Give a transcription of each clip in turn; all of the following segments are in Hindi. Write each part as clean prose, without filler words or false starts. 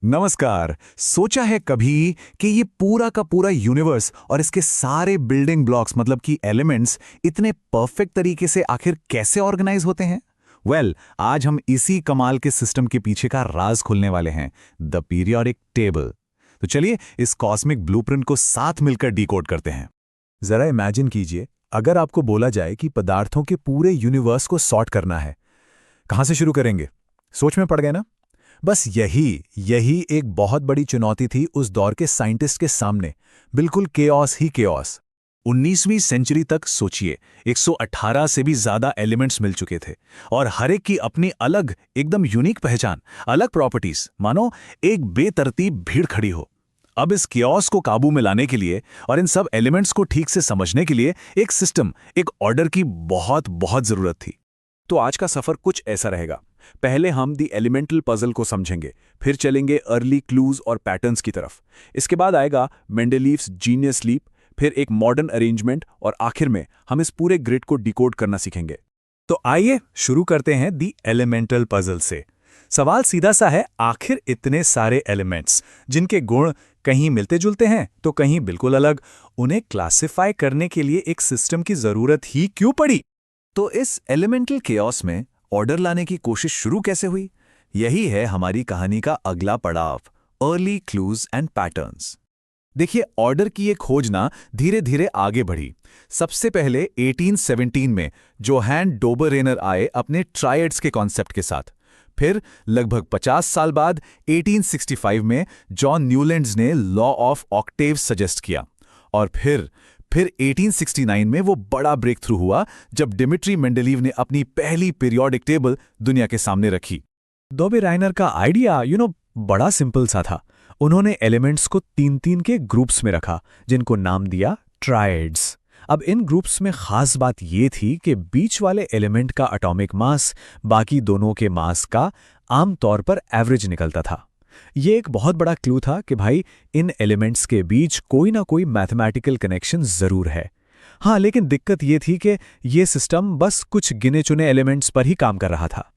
नमस्कार। सोचा है कभी कि ये पूरा का पूरा यूनिवर्स और इसके सारे बिल्डिंग ब्लॉक्स मतलब कि एलिमेंट्स इतने परफेक्ट तरीके से आखिर कैसे ऑर्गेनाइज होते हैं? आज हम इसी कमाल के सिस्टम के पीछे का राज खोलने वाले हैं, द पीरियोडिक टेबल। तो चलिए इस कॉस्मिक ब्लूप्रिंट को साथ मिलकर डिकोड करते हैं। जरा इमेजिन कीजिए, अगर आपको बोला जाए कि पदार्थों के पूरे यूनिवर्स को सॉर्ट करना है, कहां से शुरू करेंगे? सोच में पड़ गए ना? बस यही एक बहुत बड़ी चुनौती थी उस दौर के साइंटिस्ट के सामने। बिल्कुल केओस ही केओस। 19वीं सेंचुरी तक सोचिए, 118 से भी ज्यादा एलिमेंट्स मिल चुके थे और हर एक की अपनी अलग एकदम यूनिक पहचान, अलग प्रॉपर्टीज, मानो एक बेतरतीब भीड़ खड़ी हो। अब इस कियोस्क को काबू में लाने के लिए और इन सब एलिमेंट्स को ठीक से समझने के लिए एक सिस्टम, एक ऑर्डर की बहुत बहुत जरूरत थी। तो आज का सफर कुछ ऐसा रहेगा। पहले हम दी एलिमेंटल पजल को समझेंगे, फिर चलेंगे अर्ली क्लूज और पैटर्न्स की तरफ। इसके बाद आएगा मेंडलीव्स जीनियस लीप, फिर एक मॉडर्न अरेंजमेंट और आखिर में हम इस पूरे ग्रिड को डिकोड करना सीखेंगे। तो आइए शुरू करते हैं दी एलिमेंटल पजल से। सवाल सीधा सा है, आखिर इतने सारे एलिमेंट्स जिनके गुण कहीं मिलते जुलते हैं तो कहीं बिल्कुल अलग, उन्हें क्लासिफाई करने के लिए एक सिस्टम की जरूरत ही क्यों पड़ी? तो इस एलिमेंटल केओस में ऑर्डर लाने की कोशिश शुरू कैसे हुई? यही है हमारी कहानी का अगला पड़ाव, अर्ली क्लूज एंड पैटर्न्स। देखिए, ऑर्डर की ये खोज ना धीरे धीरे आगे बढ़ी। सबसे पहले 1817 में जोहान डोबरेनर आए अपने ट्रायड्स के कॉन्सेप्ट के साथ। फिर लगभग 50 साल बाद 1865 में जॉन न्यूलैंड्स ने लॉ ऑफ ऑक्टेव्स सजेस्ट किया। और फिर 1869 में वो बड़ा ब्रेक थ्रू हुआ जब डिमिट्री मेंडलीव ने अपनी पहली पीरियोडिक टेबल दुनिया के सामने रखी। डोबेराइनर का आइडिया बड़ा सिंपल सा था। उन्होंने एलिमेंट्स को तीन तीन के ग्रुप्स में रखा, जिनको नाम दिया ट्रायड्स। अब इन ग्रुप्स में खास बात ये थी कि बीच वाले एलिमेंट का एटॉमिक मास बाकी दोनों के मास का आमतौर पर एवरेज निकलता था। ये एक बहुत बड़ा क्लू था कि भाई इन एलिमेंट्स के बीच कोई ना कोई मैथमेटिकल कनेक्शन जरूर है। हाँ, लेकिन दिक्कत ये थी कि ये सिस्टम बस कुछ गिने चुने एलिमेंट्स पर ही काम कर रहा था।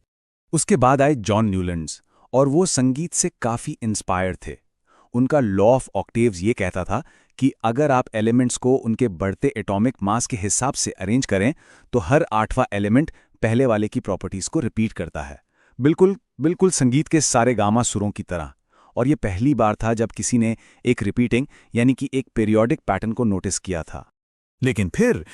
उसके बाद आए जॉन न्यूलैंड्स और वो संगीत से काफी इंस्पायर्ड थे। उनका लॉ ऑफ ऑक्टेव्स ये कहता था कि अगर आप एलिमेंट्स को उनके बढ़ते एटॉमिक मास के हिसाब से अरेंज करें तो हर आठवां एलिमेंट पहले वाले की प्रॉपर्टीज को रिपीट करता है, बिल्कुल बिल्कुल संगीत के सारे गामा सुरों की तरह। और ये पहली बार था जब किसी ने एक रिपीटिंग यानी कि एक पीरियोडिक पैटर्न को नोटिस किया था। लेकिन फिर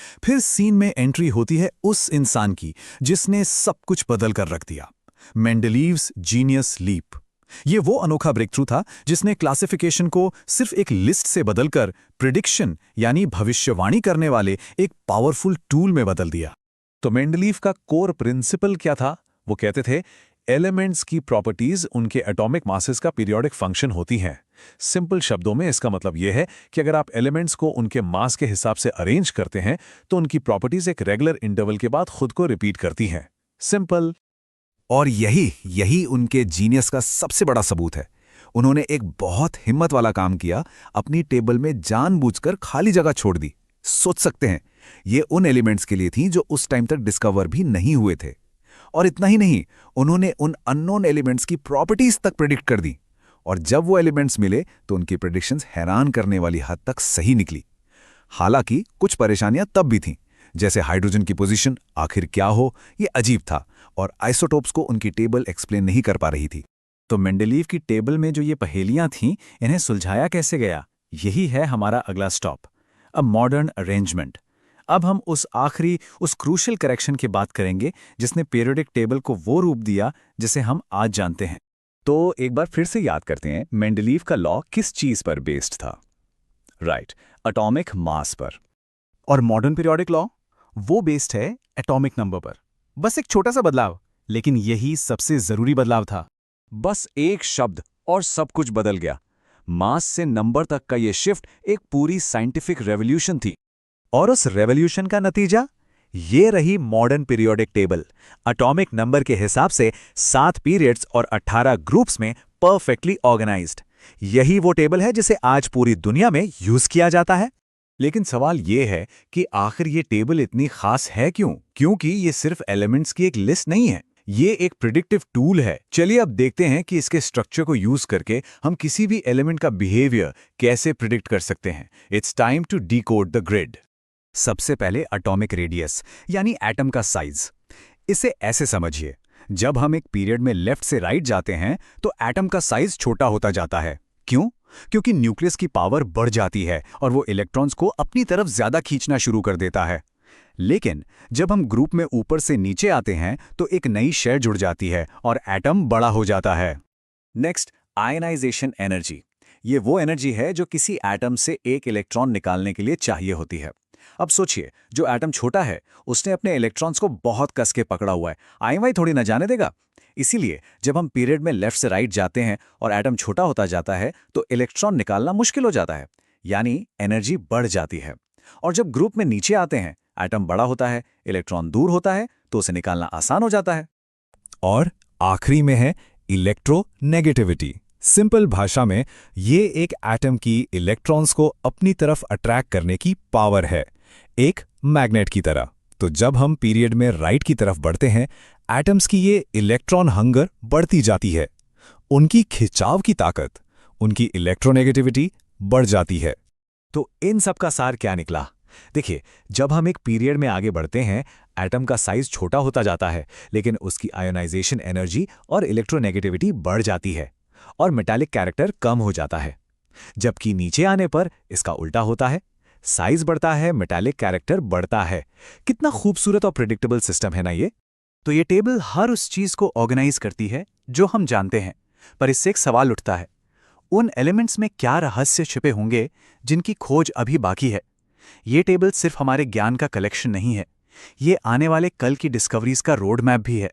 सीन में एंट्री होती है उस इंसान की जिसने सब कुछ बदल कर रख दिया, मेंडलीव्स जीनियस लीप। ये वो अनोखा ब्रेक थ्रू था जिसने क्लासिफिकेशन को सिर्फ एक लिस्ट से बदलकर प्रिडिक्शन यानी भविष्यवाणी करने वाले एक पावरफुल टूल में बदल दिया। तो मेंडलीव का कोर प्रिंसिपल क्या था? वो कहते थे एलिमेंट्स की प्रॉपर्टीज उनके एटॉमिक मासेस का पीरियोडिक फंक्शन होती हैं। सिंपल शब्दों में इसका मतलब यह है कि अगर आप एलिमेंट्स को उनके मास के हिसाब से अरेंज करते हैं तो उनकी प्रॉपर्टीज एक रेगुलर इंटरवल के बाद खुद को रिपीट करती हैं। सिंपल। और यही उनके जीनियस का सबसे बड़ा सबूत है। उन्होंने एक बहुत हिम्मत वाला काम किया, अपनी टेबल में जानबूझकर खाली जगह छोड़ दी। सोच सकते हैं, ये उन एलिमेंट्स के लिए थी जो उस टाइम तक डिस्कवर भी नहीं हुए थे। और इतना ही नहीं, उन्होंने उन अननोन एलिमेंट्स की प्रॉपर्टीज तक प्रेडिक्ट कर दी। और जब वो एलिमेंट्स मिले तो उनकी प्रेडिक्शंस हैरान करने वाली हद तक सही निकली। हालांकि कुछ परेशानियां तब भी थीं, जैसे हाइड्रोजन की पोजीशन आखिर क्या हो, ये अजीब था, और आइसोटोप्स को उनकी टेबल एक्सप्लेन नहीं कर पा रही थी। तो मेंडलीव की टेबल में जो ये पहेलियां थीं, इन्हें सुलझाया कैसे गया? यही है हमारा अगला स्टॉप, अ मॉडर्न अरेंजमेंट। अब हम उस क्रूशियल करेक्शन की बात करेंगे जिसने पीरियोडिक टेबल को वो रूप दिया जिसे हम आज जानते हैं। तो एक बार फिर से याद करते हैं, मेंडलीव का लॉ किस चीज पर बेस्ड था? राइट, एटॉमिक मास पर। और मॉडर्न पीरियोडिक लॉ वो बेस्ड है एटॉमिक नंबर पर। बस एक छोटा सा बदलाव, लेकिन यही सबसे जरूरी बदलाव था। बस एक शब्द और सब कुछ बदल गया। मास से नंबर तक का ये शिफ्ट एक पूरी साइंटिफिक रेवोल्यूशन थी। और उस रेवोल्यूशन का नतीजा ये रही modern periodic table. Atomic number के हिसाब से 7 पीरियड्स और 18 ग्रुप्स में परफेक्टली ऑर्गेनाइज्ड। यही वो टेबल है जिसे आज पूरी दुनिया में यूज किया जाता है। लेकिन सवाल ये है कि आखिर ये टेबल इतनी खास है क्यों? क्योंकि ये सिर्फ एलिमेंट्स की एक लिस्ट नहीं है, ये एक प्रिडिक्टिव टूल है। चलिए अब देखते हैं कि इसके स्ट्रक्चर को यूज करके हम किसी भी एलिमेंट का बिहेवियर कैसे प्रिडिक्ट कर सकते हैं। It's time to decode the grid. सबसे पहले एटॉमिक रेडियस यानी एटम का साइज। इसे ऐसे समझिए, जब हम एक पीरियड में लेफ्ट से राइट जाते हैं तो एटम का साइज छोटा होता जाता है। क्यों? क्योंकि न्यूक्लियस की पावर बढ़ जाती है और वो इलेक्ट्रॉन्स को अपनी तरफ ज्यादा खींचना शुरू कर देता है। लेकिन जब हम ग्रुप में ऊपर से नीचे आते हैं तो एक नई शेल जुड़ जाती है और एटम बड़ा हो जाता है। Next, ionisation energy. ये वो एनर्जी है जो किसी एटम से एक इलेक्ट्रॉन निकालने के लिए चाहिए होती है। अब सोचिए, जो एटम छोटा है उसने अपने इलेक्ट्रॉन्स को बहुत कस के पकड़ा हुआ है, आई वाई थोड़ी ना जाने देगा। इसीलिए जब हम पीरियड में लेफ्ट से राइट जाते हैं और एटम छोटा होता जाता है तो इलेक्ट्रॉन निकालना मुश्किल हो जाता है, यानी एनर्जी बढ़ जाती है। और जब ग्रुप में नीचे आते हैं, एटम बड़ा होता है, इलेक्ट्रॉन दूर होता है, तो उसे निकालना आसान हो जाता है। और आखिरी में है इलेक्ट्रोनेगेटिविटी। सिंपल भाषा में ये एक एटम की इलेक्ट्रॉन्स को अपनी तरफ अट्रैक्ट करने की पावर है, एक मैग्नेट की तरह। तो जब हम पीरियड में राइट की तरफ बढ़ते हैं, एटम्स की ये इलेक्ट्रॉन हंगर बढ़ती जाती है, उनकी खिंचाव की ताकत, उनकी इलेक्ट्रोनेगेटिविटी बढ़ जाती है। तो इन सब का सार क्या निकला? देखिए, जब हम एक पीरियड में आगे बढ़ते हैं, एटम का साइज छोटा होता जाता है, लेकिन उसकी आयोनाइजेशन एनर्जी और इलेक्ट्रोनेगेटिविटी बढ़ जाती है और मेटालिक कैरेक्टर कम हो जाता है। जबकि नीचे आने पर इसका उल्टा होता है, साइज बढ़ता है, मेटालिक कैरेक्टर बढ़ता है। कितना खूबसूरत और प्रिडिक्टेबल सिस्टम है ना ये। तो ये टेबल हर उस चीज को ऑर्गेनाइज करती है जो हम जानते हैं, पर इससे एक सवाल उठता है, उन एलिमेंट्स में क्या रहस्य छिपे होंगे जिनकी खोज अभी बाकी है। ये टेबल सिर्फ हमारे ज्ञान का कलेक्शन नहीं है, ये आने वाले कल की डिस्कवरीज का रोड मैप भी है।